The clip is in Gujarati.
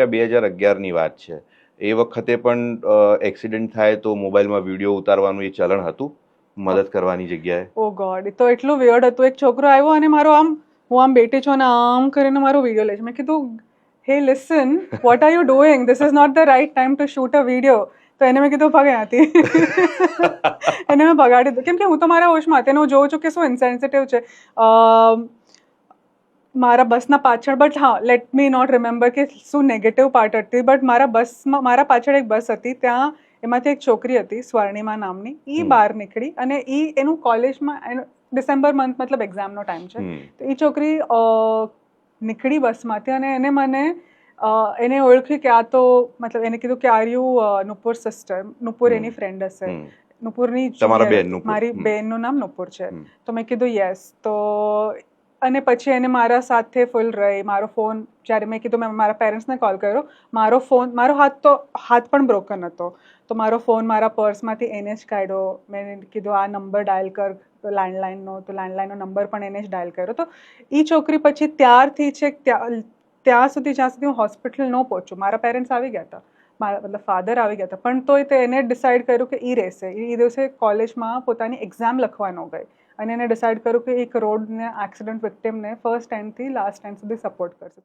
2011ની વાત છે. એ વખતે પણ એક્સિડન્ટ થાય તો મોબાઈલમાં વિડીયો ઉતારવાનું એ ચલણ હતું મદદ કરવાની જગ્યાએ. ઓ ગોડ, તો એટલું વિયર્ડ હતું. એક છોકરો આવ્યો અને મારો આમ, હું આમ બેઠી છું અને આમ કરીને મારો વિડીયો લે છે. મેં કીધું, hey listen, what are you doing? This is not the right time to shoot a video. તો એને મેં કીધું ભાગ અહીંયાથી. એને મેં ભગાડી દીધું, કેમ કે હું તો મારા હોશમાં હતી અને હું જોઉં છું કે શું ઇન્સેન્સિટિવ છે. મારા બસના પાછળ, બટ હા, લેટ મી નોટ રિમેમ્બર કે શું નેગેટિવ પાર્ટ હતી, બટ મારા પાછળ એક બસ હતી, ત્યાં એમાંથી એક છોકરી હતી સ્વર્ણિમા નામની. એ બહાર નીકળી અને એનું કોલેજમાં ડિસેમ્બર મંથ, મતલબ એક્ઝામનો ટાઈમ છે, તો એ છોકરી નીકળી બસમાંથી અને એને ઓળખ્યું કે આ તો, મતલબ એને કીધું કે are you Nupur sister? Nupur any friend હશે. નુપુરની મારી બેનનું નામ નુપુર છે. તો મેં કીધું યસ. તો અને પછી એને મારા સાથે ફૂલ રહી. મારો ફોન, જ્યારે મેં કીધું, મેં મારા પેરેન્ટ્સને કોલ કર્યો. મારો હાથ પણ બ્રોકન હતો. તો મારો ફોન મારા પર્સમાંથી એને જ કાઢ્યો. મેં કીધું આ નંબર ડાયલ કર લેન્ડલાઇનનો. તો લેન્ડલાઇનનો નંબર પણ એને જ ડાયલ કર્યો. તો એ છોકરી પછી ત્યારથી છે ત્યાં સુધી, જ્યાં સુધી હું હોસ્પિટલ ન પહોંચું, મારા પેરેન્ટ્સ આવી ગયા હતા, મારા મતલબ ફાધર આવી ગયા હતા, પણ તોય એને ડિસાઇડ કર્યું કે એ રહેશે. એ દિવસે કોલેજમાં પોતાની એક્ઝામ લખવા ન ગઈ અને એને ડિસાઇડ કર્યું કે એક રોડને એક્સિડન્ટ વિક્ટિમને ફર્સ્ટ એન્ડથી લાસ્ટ એન્ડ સુધી સપોર્ટ કરશે.